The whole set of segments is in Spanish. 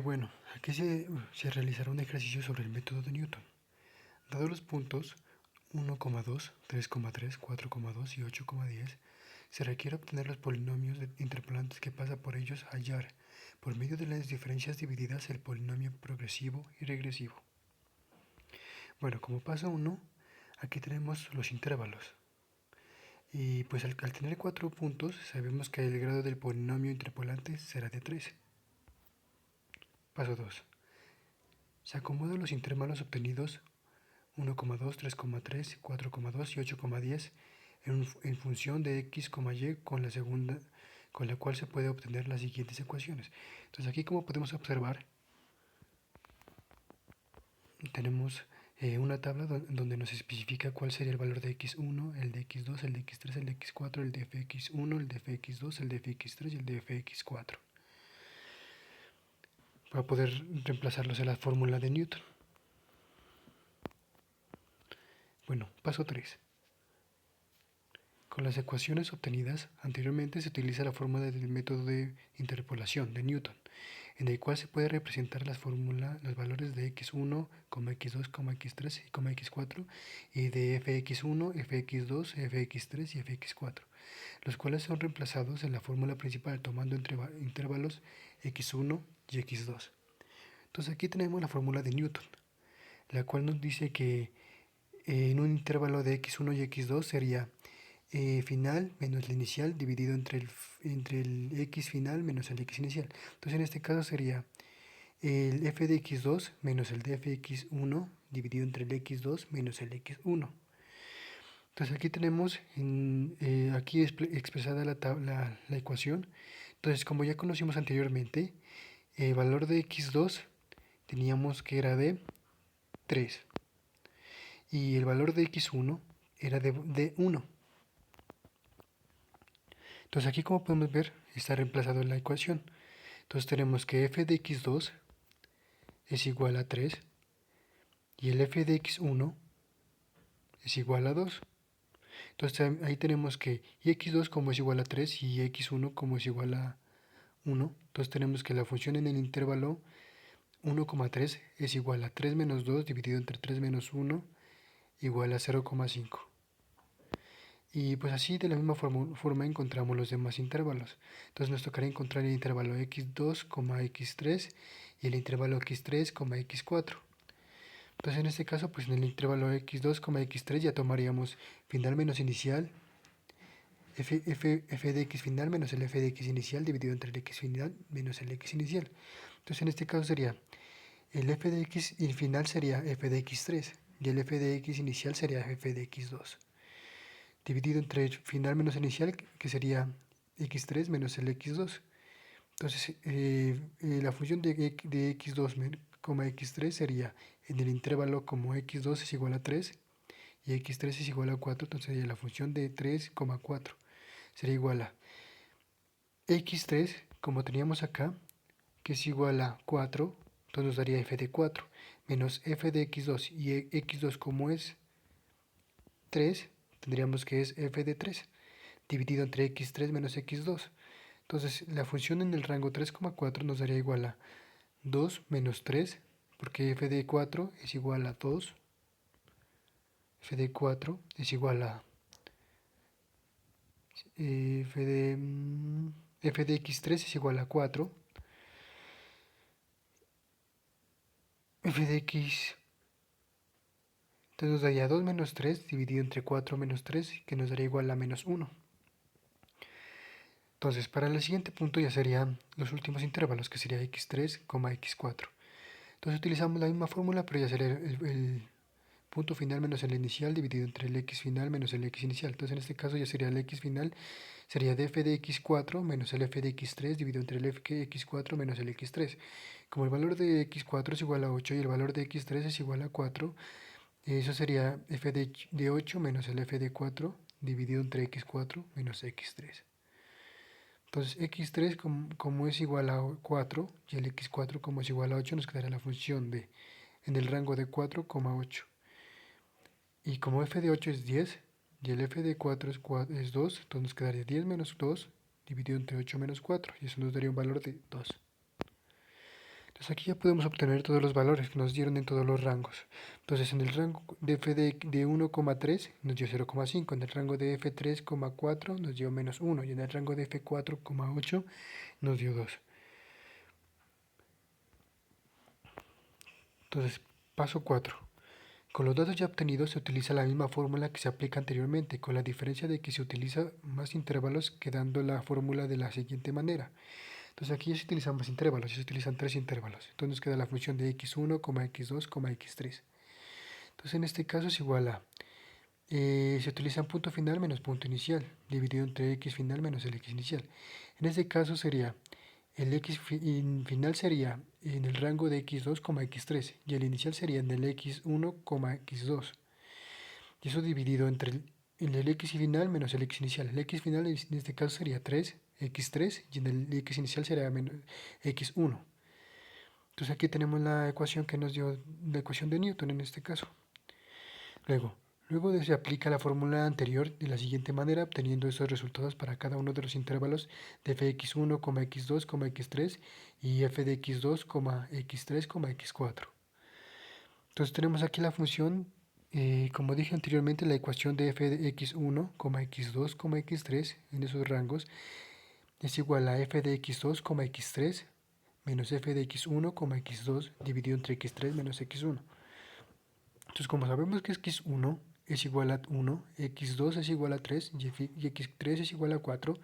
Bueno, aquí se realizará un ejercicio sobre el método de Newton. Dados los puntos 1,2, 3,3, 4,2 y 8,10, se requiere obtener los polinomios interpolantes que pasa por ellos a hallar, por medio de las diferencias divididas, el polinomio progresivo y regresivo. Bueno, como paso 1, aquí tenemos los intervalos. Y pues al tener 4 puntos, sabemos que el grado del polinomio interpolante será de 3. Paso 2. Se acomodan los intervalos obtenidos 1,2, 3,3, 4,2 y 8,10 en función de x, y con la segunda, con la cual se puede obtener las siguientes ecuaciones. Entonces aquí, como podemos observar, tenemos una tabla donde nos especifica cuál sería el valor de x1, el de x2, el de x3, el de x4, el de fx1, el de fx2, el de fx3 y el de fx4, para poder reemplazarlos en la fórmula de Newton. Bueno, paso 3. Con las ecuaciones obtenidas anteriormente se utiliza la fórmula del método de interpolación de Newton, en el cual se puede representar los valores de x1, x2, x3 y x4 y de fx1, fx2, fx3 y fx4, los cuales son reemplazados en la fórmula principal tomando intervalos x1 y x2. Entonces aquí tenemos la fórmula de Newton, la cual nos dice que en un intervalo de x1 y x2 sería final menos el inicial dividido entre el x final menos el x inicial. Entonces en este caso sería el f de x2 menos el de fx1 dividido entre el x2 menos el x1. Entonces aquí tenemos aquí expresada la ecuación. Entonces, como ya conocimos anteriormente, el valor de x2 teníamos que era de 3 y el valor de x1 era de 1. Entonces aquí, como podemos ver, está reemplazado en la ecuación. Entonces tenemos que f de x2 es igual a 3 y el f de x1 es igual a 2. Entonces ahí tenemos que y x2 como es igual a 3 y x1 como es igual a 1. Entonces tenemos que la función en el intervalo 1,3 es igual a 3 menos 2 dividido entre 3 menos 1 igual a 0,5. Y pues así de la misma forma encontramos los demás intervalos. Entonces nos tocará encontrar el intervalo x2, x3 y el intervalo x3, x4. Entonces en este caso, pues en el intervalo x2, x3 ya tomaríamos final menos inicial, f de x final menos el f de x inicial dividido entre el x final menos el x inicial. Entonces en este caso sería el f de x final sería f de x3 y el f de x inicial sería f de x2. Dividido entre el final menos inicial, que sería x3 menos el x2. Entonces, la función de x2, x3 sería en el intervalo como x2 es igual a 3 y x3 es igual a 4, entonces sería la función de 3, 4. Sería igual a x3, como teníamos acá, que es igual a 4, entonces nos daría f de 4, menos f de x2, y x2 como es 3, tendríamos que es f de 3, dividido entre x3 menos x2. Entonces la función en el rango 3,4 nos daría igual a 2 menos 3, porque f de 4 es igual a 2, f de 4 es igual a f de x3 es igual a 4, f de x, entonces nos daría 2 menos 3 dividido entre 4 menos 3, que nos daría igual a menos 1. Entonces, para el siguiente punto ya serían los últimos intervalos, que sería x3, x4. Entonces utilizamos la misma fórmula, pero ya sería el punto final menos el inicial dividido entre el x final menos el x inicial. Entonces en este caso ya sería el x final, sería de f de x4 menos el f de x3 dividido entre el f de x4 menos el x3. Como el valor de x4 es igual a 8 y el valor de x3 es igual a 4, eso sería f de 8 menos el f de 4 dividido entre x4 menos x3. Entonces x3 como es igual a 4 y el x4 como es igual a 8, nos quedará la función de en el rango de 4,8. Y como f de 8 es 10 y el f de 4 es 2, entonces nos quedaría 10 menos 2 dividido entre 8 menos 4, y eso nos daría un valor de 2. Entonces aquí ya podemos obtener todos los valores que nos dieron en todos los rangos. Entonces en el rango de f de 1,3 nos dio 0,5, en el rango de f3,4 nos dio -1 y en el rango de f4,8 nos dio 2. Entonces, paso 4. Con los datos ya obtenidos se utiliza la misma fórmula que se aplica anteriormente, con la diferencia de que se utiliza más intervalos, quedando la fórmula de la siguiente manera. Entonces aquí ya se utilizan más intervalos, ya se utilizan 3 intervalos. Entonces nos queda la función de x1, x2, x3. Entonces en este caso es igual a, se utiliza punto final menos punto inicial, dividido entre x final menos el x inicial. En este caso sería, el x final sería en el rango de x2, x3, y el inicial sería en el x1, x2. Y eso dividido entre el x final menos el x inicial. El x final en este caso sería 3, x3, y en el x inicial sería menos x1. Entonces aquí tenemos la ecuación que nos dio, la ecuación de Newton en este caso. Luego se aplica la fórmula anterior de la siguiente manera, obteniendo estos resultados para cada uno de los intervalos de fx1, x2, x3 y f de x2, x3, x4. Entonces tenemos aquí la función, como dije anteriormente, la ecuación de f de x1, x2, x3 en esos rangos es igual a f de x2, x3 menos f de x1, x2 dividido entre x3 menos x1. Entonces, como sabemos que x1 es igual a 1, x2 es igual a 3 y x3 es igual a 4,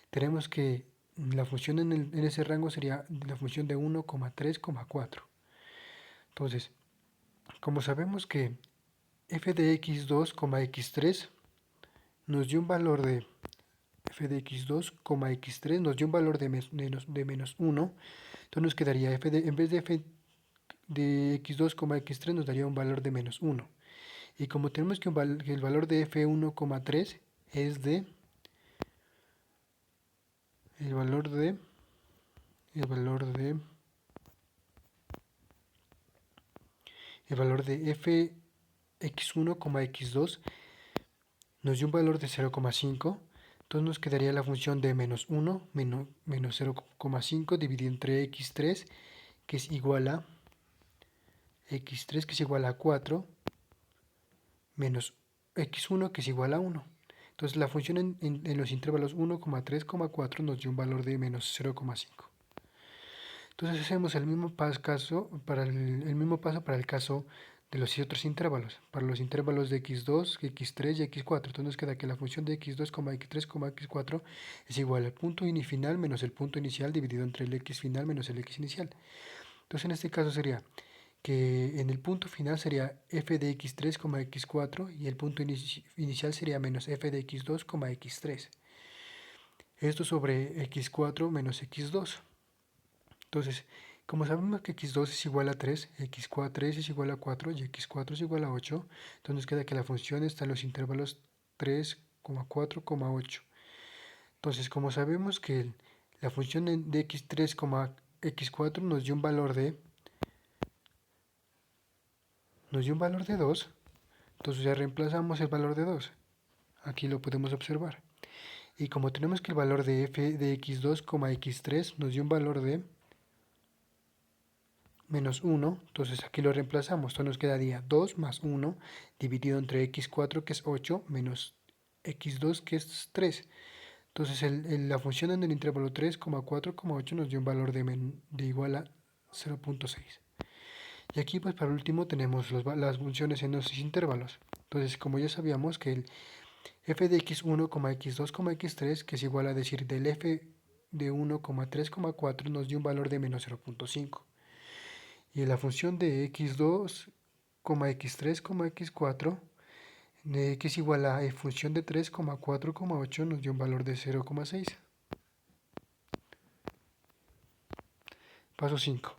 tenemos que la función en ese rango sería la función de 1, 3, 4. Entonces, como sabemos que f de x2, x3 nos dio un valor de f de x2, x3 nos dio un valor de menos 1, entonces nos quedaría en vez de f de x2, x3 nos daría un valor de menos 1. Y como tenemos que el valor de f1,3 es de el valor de fx1, x2 nos dio un valor de 0,5, entonces nos quedaría la función de menos 1 menos 0,5 dividido entre x3 que es igual a 4 menos x1 que es igual a 1. Entonces la función en los intervalos 1, 3, 4 nos dio un valor de menos 0,5. Entonces hacemos el mismo paso para el caso de los otros intervalos, para los intervalos de x2, x3 y x4. Entonces nos queda que la función de x2, x3, x4 es igual al punto final menos el punto inicial dividido entre el x final menos el x inicial. Entonces en este caso sería que en el punto final sería f de x3, x4 y el punto inicial sería menos f de x2, x3. Esto sobre x4 menos x2. Entonces, como sabemos que x2 es igual a 3, x3 es igual a 4 y x4 es igual a 8, entonces nos queda que la función está en los intervalos 3, 4, 8. Entonces, como sabemos que la función de x3, x4 nos dio un valor de 2, entonces ya reemplazamos el valor de 2. Aquí lo podemos observar. Y como tenemos que el valor de f de x2, x3 nos dio un valor de menos 1, entonces aquí lo reemplazamos. Esto nos quedaría 2 más 1 dividido entre x4 que es 8 menos x2 que es 3. Entonces la función en el intervalo 3, 4, 8 nos dio un valor de igual a 0,6. Y aquí pues para último tenemos las funciones en los intervalos. Entonces como ya sabíamos que el f de x1, x2, x3 que es igual a decir del f de 1, 3, 4 nos dio un valor de menos 0,5. Y la función de x2, x3, x4, que es igual a función de 3, 4, 8, nos dio un valor de 0,6. Paso 5.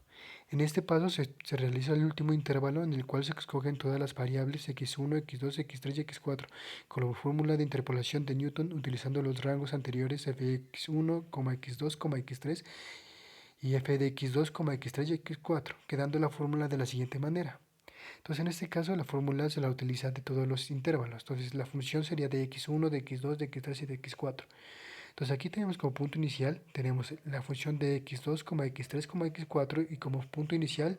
En este paso se realiza el último intervalo en el cual se escogen todas las variables x1, x2, x3 y x4 con la fórmula de interpolación de Newton utilizando los rangos anteriores fx1, x2, x3 y f de x2, x3 y x4, quedando la fórmula de la siguiente manera. Entonces en este caso la fórmula se la utiliza de todos los intervalos. Entonces la función sería de x1, de x2, de x3 y de x4. Entonces aquí tenemos como punto inicial, tenemos la función de x2, x3, x4 y como punto inicial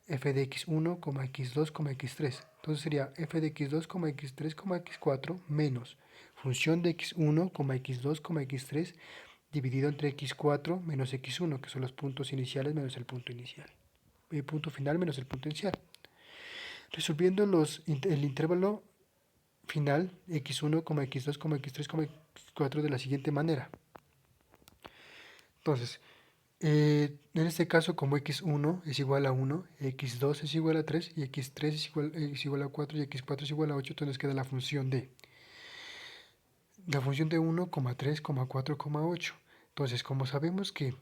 f de x1, x2, x3. Entonces sería f de x2, x3, x4 menos función de x1, x2, x3 dividido entre x4 menos x1, que son los puntos iniciales menos el punto inicial. El punto final menos el punto inicial. Resolviendo el intervalo final x1, x2, x3, x4 de la siguiente manera. Entonces, en este caso, como x1 es igual a 1, x2 es igual a 3 y x3 es igual a 4 y x4 es igual a 8, entonces nos queda la función de 1, 3, 4, 8. Entonces, como sabemos que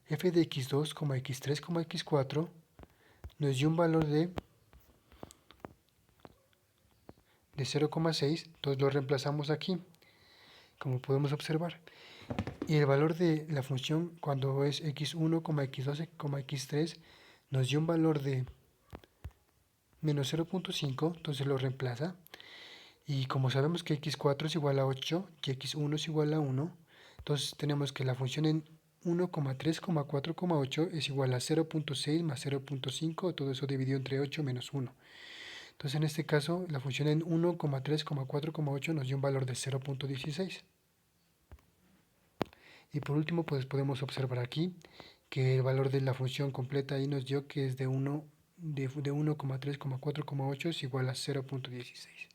f de x2, x3, x4 nos dio un valor de 0,6, entonces lo reemplazamos aquí, como podemos observar. Y el valor de la función cuando es x1, x2, x3 nos dio un valor de menos 0,5, entonces lo reemplaza. Y como sabemos que x4 es igual a 8 y x1 es igual a 1, entonces tenemos que la función en 1, 3, 4, 8 es igual a 0,6 más 0,5, todo eso dividido entre 8 menos 1. Entonces en este caso la función en 1, 3, 4, 8 nos dio un valor de 0,16. Y por último pues podemos observar aquí que el valor de la función completa ahí nos dio que es de 1, 3, 4, 8 es igual a 0,16.